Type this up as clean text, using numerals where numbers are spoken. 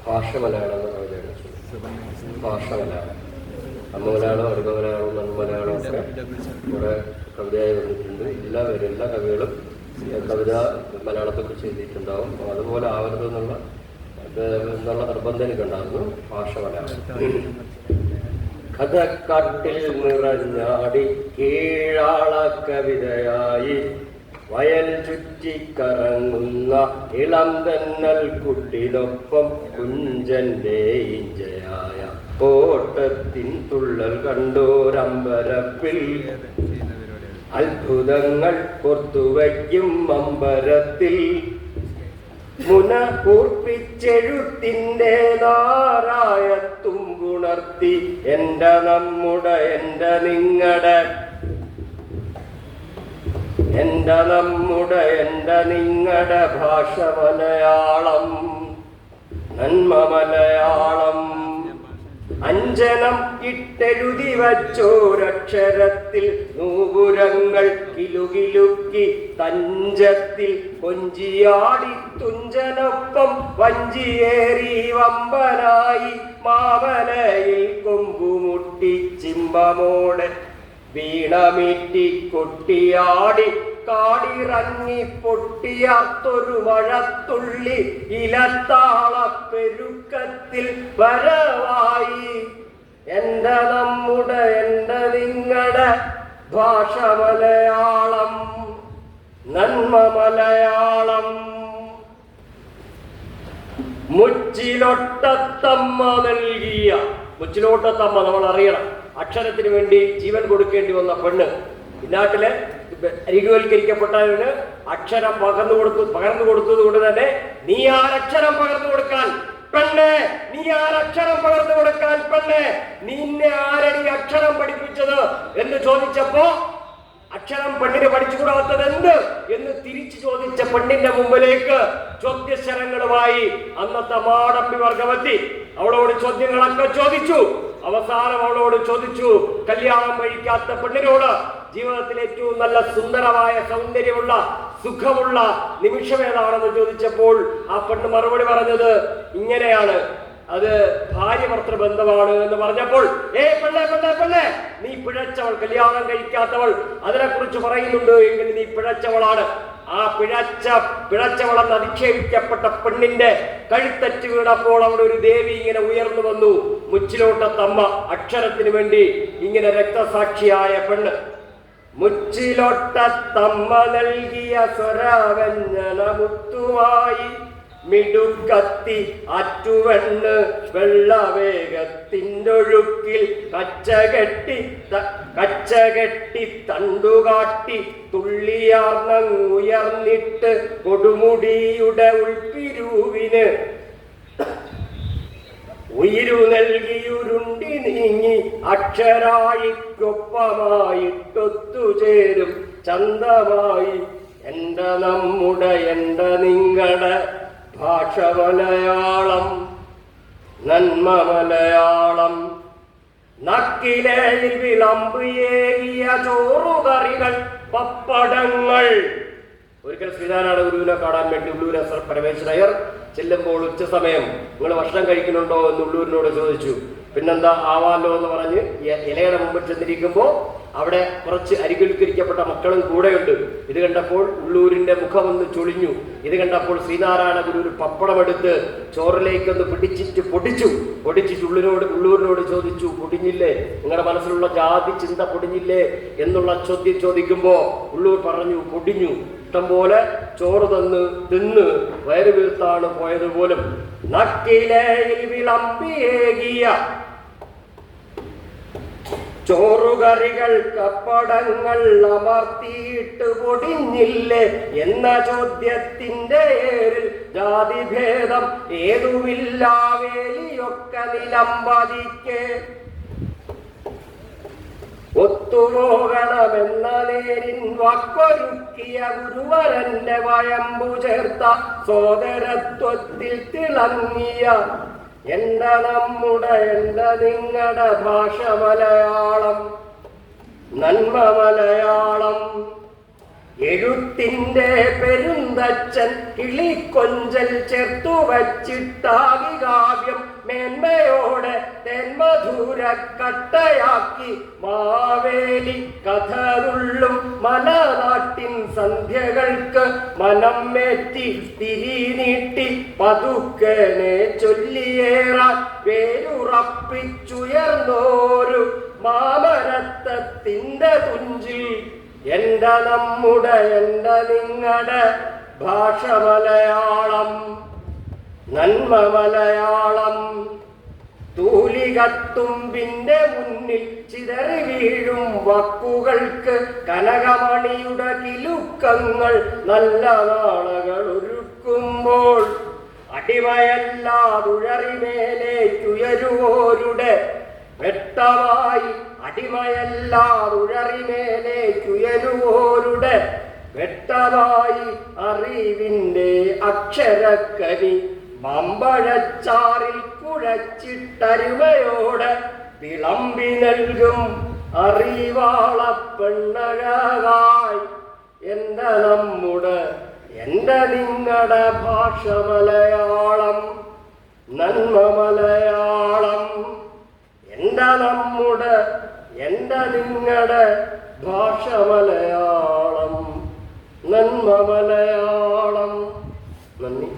ഭാഷ മലയാളം എന്ന കവിതയാണ്. ഭാഷ മലയാളം, അമ്മ മലയാളം, അടുക്ക മലയാളം, നന്മ മലയാളം ഒക്കെ ഇവിടെ കവിതയായി വന്നിട്ടുണ്ട്. എല്ലാ കവികളും കവിത മലയാളത്തെക്കുറിച്ച് എഴുതിയിട്ടുണ്ടാവും. അതുപോലെ ആവരുത് എന്നുള്ള നിർബന്ധം എനിക്കുണ്ടായിരുന്നു. ഭാഷ മലയാളം. കഥക്കാട്ടിൽ നിറഞ്ഞാടി കീഴാള കവിതയായി വയൽ ചുറ്റിക്കറങ്ങുന്ന ഇളം തെന്നൽ കുട്ടിനൊപ്പം കുഞ്ചന്റെ ഇഞ്ചയായ ഓട്ടത്തിൻ തുള്ളൽ കണ്ടോരമ്പരപ്പിൽ അത്ഭുതങ്ങൾ കൊർത്തുവയ്ക്കും അമ്പരത്തിൽ മുന കൂർപ്പിച്ചെഴുത്തിന്റെ നാരായത്തും ഉണർത്തി എന്റെ നമ്മുടെ എന്റെ നിങ്ങടെ എന്റെ നമ്മുടെ എന്റെ നിങ്ങടെ ഭാഷ മലയാളം, നന്മ മലയാളം. അഞ്ജനം ഇട്ടെഴുതി വച്ചോരക്ഷരത്തിൽ നൂപുരങ്ങൾ കിലുകിലുക്കി തഞ്ചത്തിൽ കൊഞ്ചിയാടി തുഞ്ചനൊപ്പം വഞ്ചിയേറി വമ്പനായി മാമലയിൽ കൊമ്പുമുട്ടി ചിമ്പമോടെ വീണമീറ്റി കൊട്ടിയാടി കാടിറങ്ങി പൊട്ടിയാത്തൊരു മഴത്തുള്ളി ഇലത്താള പെരുക്കത്തിൽ വരവായി എന്റെ നമ്മുടെ എന്റെ നിങ്ങടെ ഭാഷ മലയാളം, നന്മ മലയാളം. മുച്ചിലൊട്ടത്തമ്മ നൽകിയ, മുച്ചിലോട്ടത്തമ്മ നമ്മൾ അറിയണം, അക്ഷരത്തിന് വേണ്ടി ജീവൻ കൊടുക്കേണ്ടി വന്ന പെണ്ണ്. ഇന്നാട്ടിലെ അരികുവൽക്കരിക്കപ്പെട്ടവന് അക്ഷരം പകർന്നു കൊടുത്തത് കൊണ്ട് തന്നെ നീ ആരക്ഷരം പകർന്നു കൊടുക്കാൻ പെണ്ണെ, നീ ആരക്ഷരം പകർന്നു കൊടുക്കാൻ പെണ്ണെ, നിന്നെ ആരടി അക്ഷരം പഠിപ്പിച്ചത് എന്ന് ചോദിച്ചപ്പോ അക്ഷരം പെണ്ണിന് പഠിച്ചുകൂടാത്തത് എന്ത് എന്ന് തിരിച്ചു ചോദിച്ച പെണ്ണിന്റെ മുമ്പിലേക്ക് ചോദ്യശരങ്ങളുമായി അന്നത്തെ മാടമ്പി വർഗമെത്തി. അവളോട് ചോദ്യങ്ങളൊക്കെ ചോദിച്ചു. അവസാനം അവളോട് ചോദിച്ചു, കല്യാണം കഴിക്കാത്ത പെണ്ണിനോട് ജീവിതത്തിൽ ഏറ്റവും നല്ല സുന്ദരമായ സൗന്ദര്യമുള്ള സുഖമുള്ള നിമിഷം ഏതാണെന്ന് ചോദിച്ചപ്പോൾ ആ പെണ്ണ് മറുപടി പറഞ്ഞത് ഇങ്ങനെയാണ്, അത് ഭാര്യ ഭർത്തൃ ബന്ധമാണ് എന്ന് പറഞ്ഞപ്പോൾ പെണ്ണെ നീ പിഴച്ചവൾ, കല്യാണം കഴിക്കാത്തവൾ, അതിനെക്കുറിച്ച് പറയുന്നുണ്ട് എങ്കിൽ നീ പിഴച്ചവളാണ്. ആ പിഴച്ചവളെന്ന് അധിക്ഷേപിക്കപ്പെട്ട പെണ്ണിന്റെ കഴുത്തറ്റ് വീണപ്പോൾ അവിടെ ഒരു ദേവി ഇങ്ങനെ ഉയർന്നു വന്നു. മുച്ചിലോട്ടത്തമ്മ, അക്ഷരത്തിന് വേണ്ടി ഇങ്ങനെ രക്തസാക്ഷിയായ പെണ്ണ്. മുച്ചിലോട്ടത്തമ്മ നൽകിയ സ്വരവ്യഞ്ജനമുത്തുമായി മിടുക്കത്തി അറ്റുവെണ്ണ് വെള്ളവേഗത്തിൻ്റൊഴുക്കിൽ കച്ചകെട്ടി തണ്ടുകാട്ടി തുള്ളിയാർന്നുയർന്നിട്ട് കൊടുമുടിയുടെ ഉൾപ്പിരിവിന് ഉയിരു നൽകിയുരുണ്ടി നീങ്ങി അക്ഷരായിക്കൊപ്പമായിട്ടൊത്തുചേരും ചന്തമായി എന്റെ നമ്മുടെ എന്റെ നിങ്ങളുടെ ഭാഷ മലയാളം, നന്മ മലയാളം. നക്കിലയിൽ വിളമ്പേകിയ ചോറുകറികൾ പപ്പടങ്ങൾ. ഒരിക്കൽ ശ്രീനാരായണ ഗുരുവിനെ കാണാൻ വേണ്ടി ഉള്ളൂർ എസ് പരമേശ്വരയ്യർ ചെല്ലുമ്പോൾ ഉച്ച സമയം നിങ്ങൾ ഭക്ഷണം കഴിക്കുന്നുണ്ടോ എന്ന് ഉള്ളൂരിനോട് ചോദിച്ചു. പിന്നെന്താ ആവാലോ എന്ന് പറഞ്ഞ് ഇലയുടെ മുമ്പിൽ ചെന്നിരിക്കുമ്പോൾ അവിടെ കുറച്ച് അരികുൽക്കരിക്കപ്പെട്ട മക്കളും കൂടെയുണ്ട്. ഇത് കണ്ടപ്പോൾ ഉള്ളൂരിന്റെ മുഖമൊന്ന് ചൊളിഞ്ഞു. ഇത് കണ്ടപ്പോൾ ശ്രീനാരായണ ഗുരു ഒരു പപ്പടമെടുത്ത് ചോറിലേക്കൊന്ന് പൊടിച്ചിട്ട് ഉള്ളൂരിനോട് ചോദിച്ചു, പൊടിഞ്ഞില്ലേ, നിങ്ങളുടെ മനസ്സിലുള്ള ജാതി ചിന്ത പൊടിഞ്ഞില്ലേ എന്നുള്ള ചോദ്യം ചോദിക്കുമ്പോ ഉള്ളൂർ പറഞ്ഞു, പൊടിഞ്ഞു, ഇഷ്ടം പോലെ ചോറ് തിന്ന് വയറ് വീർത്താണ് പോയതുപോലും. നക്കിലയിൽ വിളമ്പിയേകിയ ചോറുകറികൾ കപ്പടങ്ങൾ അമർത്തിയിട്ട് പൊടിഞ്ഞില്ലേ എന്ന ചോദ്യത്തിന്റെ ഏറിൽ ജാതിഭേദം ഏതുമില്ലാവേലിയൊക്കെ നിലംപതിക്കെ ഒത്തുപോകണമെന്ന നേരിൻ വാക്കൊരുക്കിയ ഗുരുവരന്റെ വയമ്പു ചേർത്ത സോദരത്വത്തിൽ തിളങ്ങിയ എന്റെ നമ്മുടെ എന്റെ നിങ്ങളുടെ ഭാഷ മലയാളം, നന്മ മലയാളം. എഴുത്തിന്റെ പെരുന്ന മുകുന്ദച്ചൻ കിളിക്കൊഞ്ചൽ ചേർത്തു വച്ചിട്ടാകി കാവ്യം മേന്മയോടെ തെന്മധുര കട്ടയാക്കി മാവേലി കഥതുള്ളും മലനാട്ടിൻ സന്ധ്യകൾക്ക് മനം മേറ്റി തിരി നീട്ടി പതുക്കനെ ചൊല്ലിയേറാൻ വേരുറപ്പിച്ചുയർന്നോരു മാമരത്തത്തിന്റെ തുഞ്ചിൽ എന്റെ നമ്മുടെ എന്റെ നിങ്ങളുടെ ഭാഷ മലയാളം, നന്മ മലയാളം. തൂലികത്തുമ്പിന്റെ മുന്നിൽ ചിതറി വീഴും വാക്കുകൾക്ക് കനകമണിയുടെ കിലുക്കങ്ങൾ നല്ല നാളകൾ ഒരുക്കുമ്പോൾ അടിമയല്ലാതുഴറിമേലേക്കുയരുവോരുടെ വെട്ടമായി, അടിമയല്ലാതുഴറിമേലേക്കുയരുവോരുടെ വെട്ടമായി അറിവിന്റെ അക്ഷരക്കനി മമ്പഴച്ചാറിൽ കുഴച്ചിട്ടരുമയോടെ വിളമ്പി നൽകും അറിവാള പെണ്ണഴകായി എന്റെ നമ്മുടെ എന്റെ നിങ്ങളുടെ ഭാഷ മലയാളം, നന്മ മലയാളം. എന്റെ നമ്മുടെ എന്റെ നിങ്ങളുടെ ഭാഷ മലയാളം, നന്മ മലയാളം. നന്ദി.